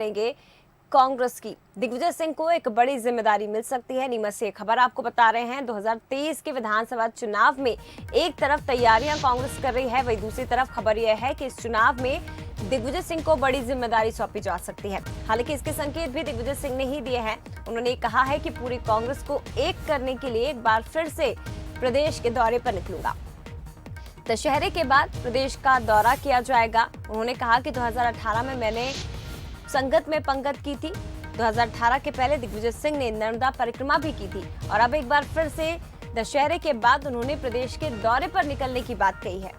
करेंगे कांग्रेस की। दिग्विजय सिंह को एक बड़ी जिम्मेदारी मिल सकती है। नीमच से खबर आपको बता रहे हैं। 2023 के विधानसभा चुनाव में एक तरफ तैयारियां कांग्रेस कर रही है, वहीं दूसरी तरफ खबर यह है कि इस चुनाव में दिग्विजय सिंह को बड़ी जिम्मेदारी सौंपी जा सकती है। हालांकि इसके संकेत भी दिग्विजय सिंह ने ही दिए हैं। उन्होंने कहा है कि पूरी कांग्रेस को एक करने के लिए एक बार फिर से प्रदेश के दौरे पर निकलूंगा। दशहरे के बाद प्रदेश का दौरा किया जाएगा। उन्होंने कहा कि 2018 में मैंने संगत में पंगत की थी। 2018 के पहले दिग्विजय सिंह ने नर्मदा परिक्रमा भी की थी और अब एक बार फिर से दशहरे के बाद उन्होंने प्रदेश के दौरे पर निकलने की बात कही है।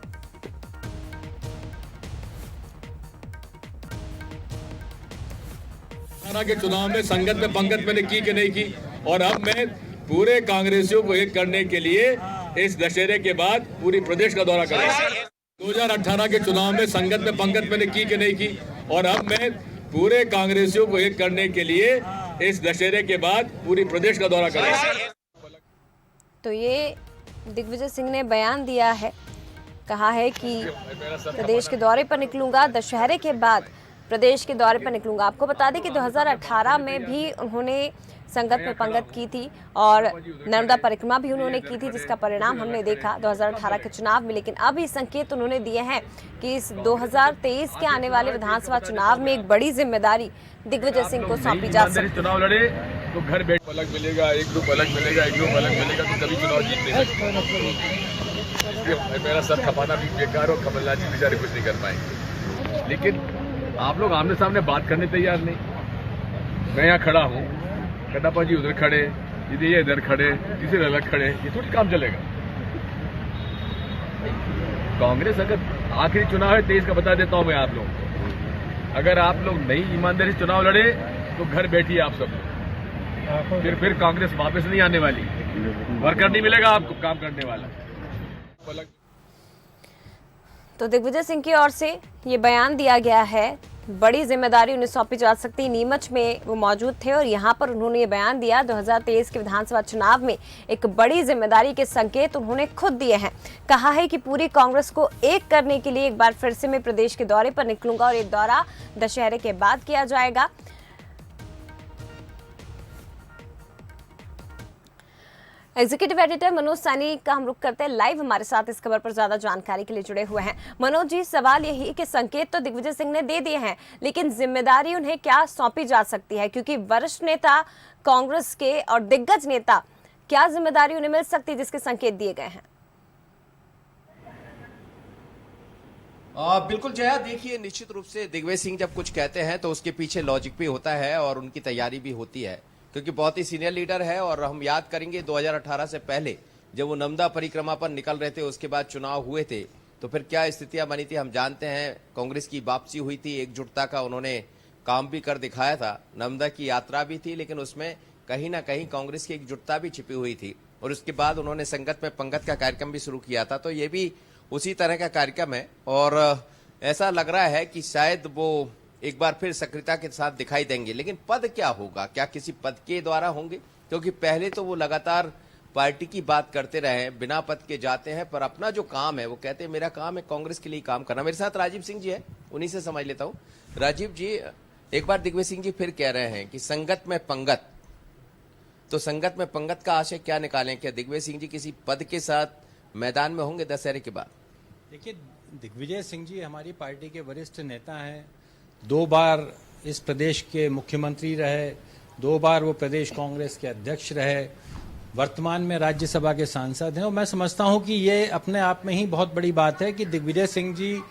के चुनाव में संगत में पंगत मैंने की कि नहीं की, और अब मैं पूरे कांग्रेसियों को एक करने के लिए इस दशहरे के बाद पूरी प्रदेश का दौरा करूंगा। 2018 के चुनाव में संगत में पंगत मैंने की कि नहीं की, और अब मैं पूरे कांग्रेसियों को एक करने के लिए इस दशहरे के बाद पूरी प्रदेश का दौरा करूंगा। तो ये दिग्विजय सिंह ने बयान दिया है, कहा है कि प्रदेश के दौरे पर निकलूंगा, दशहरे के बाद प्रदेश के दौरे पर निकलूंगा। आपको बता दें कि 2018 में भी उन्होंने संगत में पंगत की थी और नर्मदा परिक्रमा भी उन्होंने की थी, जिसका परिणाम हमने देखा 2018 के चुनाव में। लेकिन अब ये संकेत उन्होंने दिए हैं कि इस 2023 के आने वाले विधानसभा चुनाव में एक बड़ी जिम्मेदारी दिग्विजय सिंह को सौंपी जा सकती है। चुनाव लड़े तो घर बैठ अलग मिलेगा, एक ग्रुप अलग मिलेगा, एक ग्रुप अलग मिलेगा, तो कभी चुनाव जीत नहीं सकते। मेरा सर खपाना भी बेकार और कमलनाथ जी बेचारे कुछ नहीं कर पाएंगे। लेकिन आप लोग आमने सामने बात करने तैयार नहीं। मैं यहाँ खड़ा हूँ, कटप्पा जी उधर खड़े, ये इधर खड़े, तीसरे अलग खड़े, ये थोड़ी काम चलेगा। कांग्रेस अगर आखिरी चुनाव है 23 का बता देता हूं मैं आप लोगों को, अगर आप लोग नई ईमानदारी से चुनाव लड़े तो घर बैठिए आप सब लोग। फिर कांग्रेस वापस नहीं आने वाली, वर्कर नहीं मिलेगा आपको काम करने वाला। तो दिग्विजय सिंह की ओर से ये बयान दिया गया है, बड़ी जिम्मेदारी उन्हें सौंपी जा सकती है। नीमच में वो मौजूद थे और यहाँ पर उन्होंने ये बयान दिया। 2023 के विधानसभा चुनाव में एक बड़ी जिम्मेदारी के संकेत उन्होंने खुद दिए हैं। कहा है कि पूरी कांग्रेस को एक करने के लिए एक बार फिर से मैं प्रदेश के दौरे पर निकलूंगा और ये दौरा दशहरे के बाद किया जाएगा। एग्जीक्यूटिव एडिटर मनोज सैनी का हम रुख करते हैं लाइव हमारे साथ इस खबर पर ज्यादा जानकारी के लिए जुड़े हुए हैं। मनोज जी, सवाल यही कि संकेत तो दिग्विजय सिंह ने दे दिए हैं, लेकिन जिम्मेदारी उन्हें क्या सौंपी जा सकती है? क्योंकि वरिष्ठ नेता कांग्रेस के और दिग्गज नेता, क्या जिम्मेदारी उन्हें मिल सकती है जिसके संकेत दिए गए हैं? बिल्कुल जया, देखिए निश्चित रूप से दिग्विजय सिंह जब कुछ कहते हैं तो उसके पीछे लॉजिक भी होता है और उनकी तैयारी भी होती है, क्योंकि बहुत ही सीनियर लीडर है। और हम याद करेंगे 2018 से पहले जब वो नर्मदा परिक्रमा पर निकल रहे थे, उसके बाद चुनाव हुए थे, तो फिर क्या स्थितियां बनी थी हम जानते हैं। कांग्रेस की वापसी हुई थी, एकजुटता का उन्होंने काम भी कर दिखाया था। नर्मदा की यात्रा भी थी, लेकिन उसमें कहीं ना कहीं कांग्रेस की एकजुटता भी छिपी हुई थी। और उसके बाद उन्होंने संगत में पंगत का कार्यक्रम भी शुरू किया था, तो ये भी उसी तरह का कार्यक्रम है। और ऐसा लग रहा है कि शायद वो एक बार फिर सक्रियता के साथ दिखाई देंगे। लेकिन पद क्या होगा, क्या किसी पद के द्वारा होंगे? क्योंकि पहले तो वो लगातार पार्टी की बात करते रहे, बिना पद के जाते हैं, पर अपना जो काम है वो कहते हैं मेरा काम है कांग्रेस के लिए काम करना। मेरे साथ राजीव सिंह जी है, उन्हीं से समझ लेता हूँ। राजीव जी, एक बार दिग्विजय सिंह जी फिर कह रहे हैं कि संगत में पंगत, तो संगत में पंगत का आशय क्या निकालें? क्या दिग्विजय सिंह जी किसी पद के साथ मैदान में होंगे दशहरे के बाद? देखिए, दिग्विजय सिंह जी हमारी पार्टी के वरिष्ठ नेता हैं, 2 बार इस प्रदेश के मुख्यमंत्री रहे, 2 बार वो प्रदेश कांग्रेस के अध्यक्ष रहे, वर्तमान में राज्यसभा के सांसद हैं। और मैं समझता हूं कि ये अपने आप में ही बहुत बड़ी बात है कि दिग्विजय सिंह जी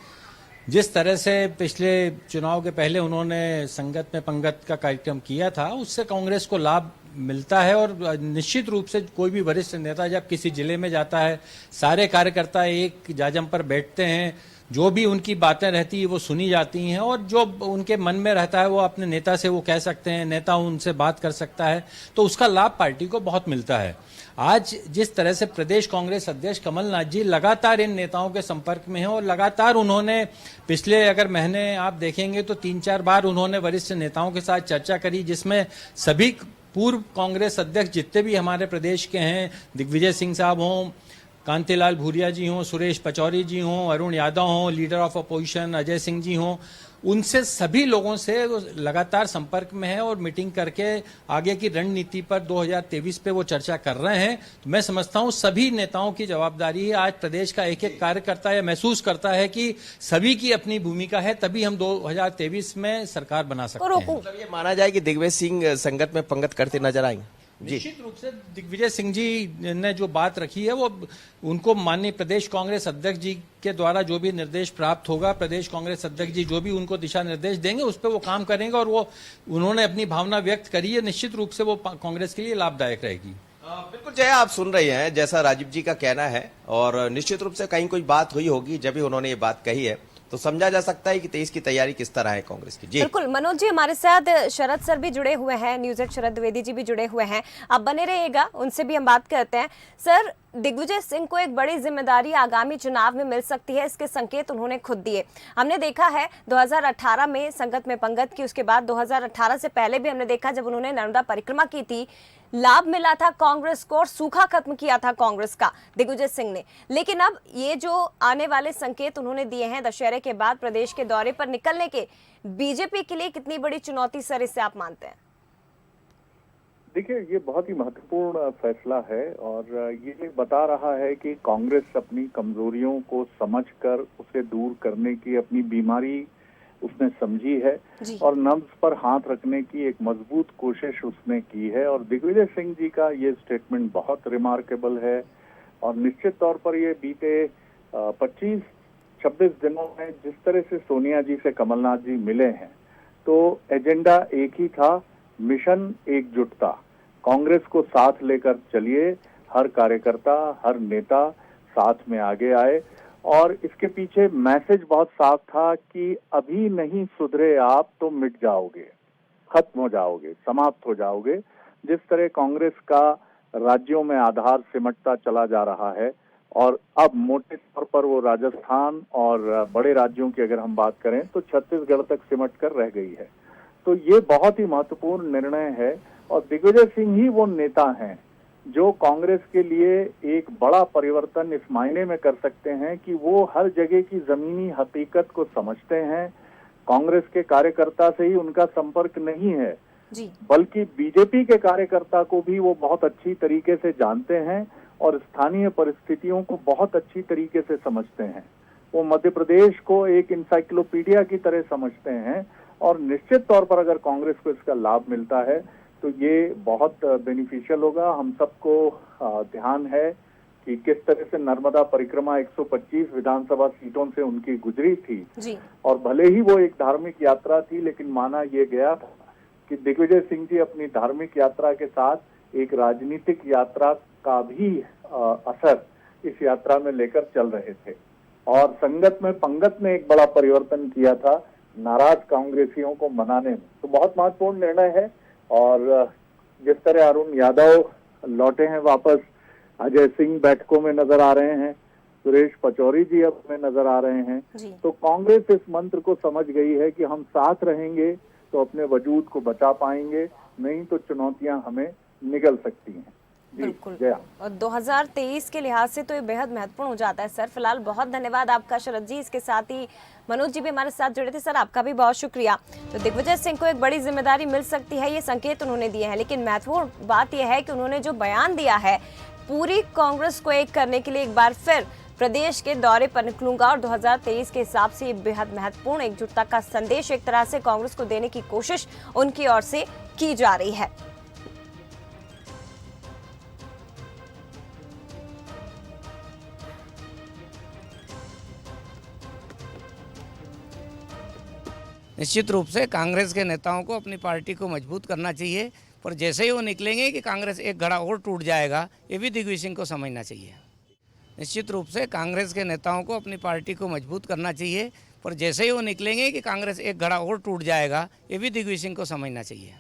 जिस तरह से पिछले चुनाव के पहले उन्होंने संगत में पंगत का कार्यक्रम किया था, उससे कांग्रेस को लाभ मिलता है। और निश्चित रूप से कोई भी वरिष्ठ नेता जब किसी जिले में जाता है, सारे कार्यकर्ता एक जाजम पर बैठते हैं, जो भी उनकी बातें रहती है वो सुनी जाती हैं और जो उनके मन में रहता है वो अपने नेता से वो कह सकते हैं, नेता उनसे बात कर सकता है, तो उसका लाभ पार्टी को बहुत मिलता है। आज जिस तरह से प्रदेश कांग्रेस अध्यक्ष कमलनाथ जी लगातार इन नेताओं के संपर्क में हैं और लगातार उन्होंने पिछले अगर महीने आप देखेंगे तो 3-4 बार उन्होंने वरिष्ठ नेताओं के साथ चर्चा करी, जिसमें सभी पूर्व कांग्रेस अध्यक्ष जितने भी हमारे प्रदेश के हैं, दिग्विजय सिंह साहब हों, कांतिलाल भूरिया जी हों, सुरेश पचौरी जी हों, अरुण यादव हों, leader of opposition Ajay Singh ji हों, उनसे सभी लोगों से वो लगातार संपर्क में है और मीटिंग करके आगे की रणनीति पर 2023 पे वो चर्चा कर रहे हैं। तो मैं समझता हूं सभी नेताओं की जवाबदारी है। आज प्रदेश का एक एक कार्यकर्ता यह महसूस करता है कि सभी की अपनी भूमिका है, तभी हम 2023 में सरकार बना सकते हैं। मतलब ये माना जाए कि दिग्विजय सिंह संगत में पंगत करते नजर आएंगे। निश्चित रूप से दिग्विजय सिंह जी ने जो बात रखी है वो उनको माननीय प्रदेश कांग्रेस अध्यक्ष जी के द्वारा जो भी निर्देश प्राप्त होगा, प्रदेश कांग्रेस अध्यक्ष जी जो भी उनको दिशा निर्देश देंगे उस पर वो काम करेंगे और वो उन्होंने अपनी भावना व्यक्त करी है। निश्चित रूप से वो कांग्रेस के लिए लाभदायक रहेगी। बिल्कुल जया, आप सुन रहे हैं जैसा राजीव जी का कहना है और निश्चित रूप से कहीं कोई बात हुई होगी जब भी उन्होंने ये बात कही है, तो समझा जा सकता है कि 23 की तैयारी किस तरह है कांग्रेस की। जी बिल्कुल मनोज जी, हमारे साथ शरद सर भी जुड़े हुए हैं, न्यूज़ एट शरद द्विवेदी जी भी जुड़े हुए हैं, आप बने रहिएगा, उनसे भी हम बात करते हैं। सर, दिग्विजय सिंह को एक बड़ी जिम्मेदारी आगामी चुनाव में मिल सकती है, इसके संकेत उन्होंने खुद दिए। हमने देखा है 2018 में संगत में पंगत की, उसके बाद 2018 से पहले भी हमने देखा जब उन्होंने नर्मदा परिक्रमा की थी, लाभ मिला था कांग्रेस को और सूखा खत्म किया था कांग्रेस का दिग्विजय सिंह ने। लेकिन अब ये जो आने वाले संकेत उन्होंने दिए हैं दशहरे के बाद प्रदेश के दौरे पर निकलने के, बीजेपी के लिए कितनी बड़ी चुनौती सर इससे आप मानते हैं? देखिए, ये बहुत ही महत्वपूर्ण फैसला है और ये बता रहा है कि कांग्रेस अपनी कमजोरियों को समझकर उसे दूर करने की अपनी बीमारी उसने समझी है और नब्ज पर हाथ रखने की एक मजबूत कोशिश उसने की है। और दिग्विजय सिंह जी का ये स्टेटमेंट बहुत रिमार्केबल है और निश्चित तौर पर ये बीते 25-26 दिनों में जिस तरह से सोनिया जी से कमलनाथ जी मिले हैं, तो एजेंडा एक ही था, मिशन एकजुटता। कांग्रेस को साथ लेकर चलिए, हर कार्यकर्ता, हर नेता साथ में आगे आए और इसके पीछे मैसेज बहुत साफ था कि अभी नहीं सुधरे आप तो मिट जाओगे, खत्म हो जाओगे, समाप्त हो जाओगे। जिस तरह कांग्रेस का राज्यों में आधार सिमटता चला जा रहा है और अब मोटे तौर पर वो राजस्थान और बड़े राज्यों की अगर हम बात करें तो छत्तीसगढ़ तक सिमट कर रह गई है, तो ये बहुत ही महत्वपूर्ण निर्णय है। और दिग्विजय सिंह ही वो नेता हैं जो कांग्रेस के लिए एक बड़ा परिवर्तन इस मायने में कर सकते हैं कि वो हर जगह की जमीनी हकीकत को समझते हैं। कांग्रेस के कार्यकर्ता से ही उनका संपर्क नहीं है जी, बल्कि बीजेपी के कार्यकर्ता को भी वो बहुत अच्छी तरीके से जानते हैं और स्थानीय परिस्थितियों को बहुत अच्छी तरीके से समझते हैं। वो मध्य प्रदेश को एक इंसाइक्लोपीडिया की तरह समझते हैं और निश्चित तौर पर अगर कांग्रेस को इसका लाभ मिलता है तो ये बहुत बेनिफिशियल होगा। हम सबको ध्यान है कि किस तरह से नर्मदा परिक्रमा 125 विधानसभा सीटों से उनकी गुजरी थी जी। और भले ही वो एक धार्मिक यात्रा थी, लेकिन माना ये गया था कि दिग्विजय सिंह जी अपनी धार्मिक यात्रा के साथ एक राजनीतिक यात्रा का भी असर इस यात्रा में लेकर चल रहे थे। और संगत में पंगत ने एक बड़ा परिवर्तन किया था नाराज कांग्रेसियों को मनाने में, तो बहुत महत्वपूर्ण निर्णय है। और जिस तरह अरुण यादव लौटे हैं वापस, अजय सिंह बैठकों में नजर आ रहे हैं, सुरेश पचौरी जी अब में नजर आ रहे हैं, तो कांग्रेस इस मंत्र को समझ गई है कि हम साथ रहेंगे तो अपने वजूद को बचा पाएंगे, नहीं तो चुनौतियां हमें निगल सकती हैं। बिल्कुल, और 2023 के लिहाज से तो ये बेहद महत्वपूर्ण हो जाता है। सर, फिलहाल बहुत धन्यवाद आपका शरद जी, इसके साथ ही मनोज जी भी हमारे साथ जुड़े थे, सर आपका भी बहुत शुक्रिया। तो दिग्विजय सिंह को एक बड़ी जिम्मेदारी मिल सकती है, ये संकेत उन्होंने दिए हैं, लेकिन महत्वपूर्ण बात यह है कि उन्होंने जो बयान दिया है पूरी कांग्रेस को एक करने के लिए एक बार फिर प्रदेश के दौरे पर निकलूंगा और 2023 के हिसाब से ये बेहद महत्वपूर्ण एकजुटता का संदेश एक तरह से कांग्रेस को देने की कोशिश उनकी ओर से की जा रही है। निश्चित रूप से कांग्रेस के नेताओं को अपनी पार्टी को मजबूत करना चाहिए, पर जैसे ही वो निकलेंगे कि कांग्रेस एक घड़ा और टूट जाएगा, ये भी दिग्विजय सिंह को समझना चाहिए। निश्चित रूप से कांग्रेस के नेताओं को अपनी पार्टी को मजबूत करना चाहिए, पर जैसे ही वो निकलेंगे कि कांग्रेस एक घड़ा और टूट जाएगा, ये भी दिग्विजय सिंह को समझना चाहिए।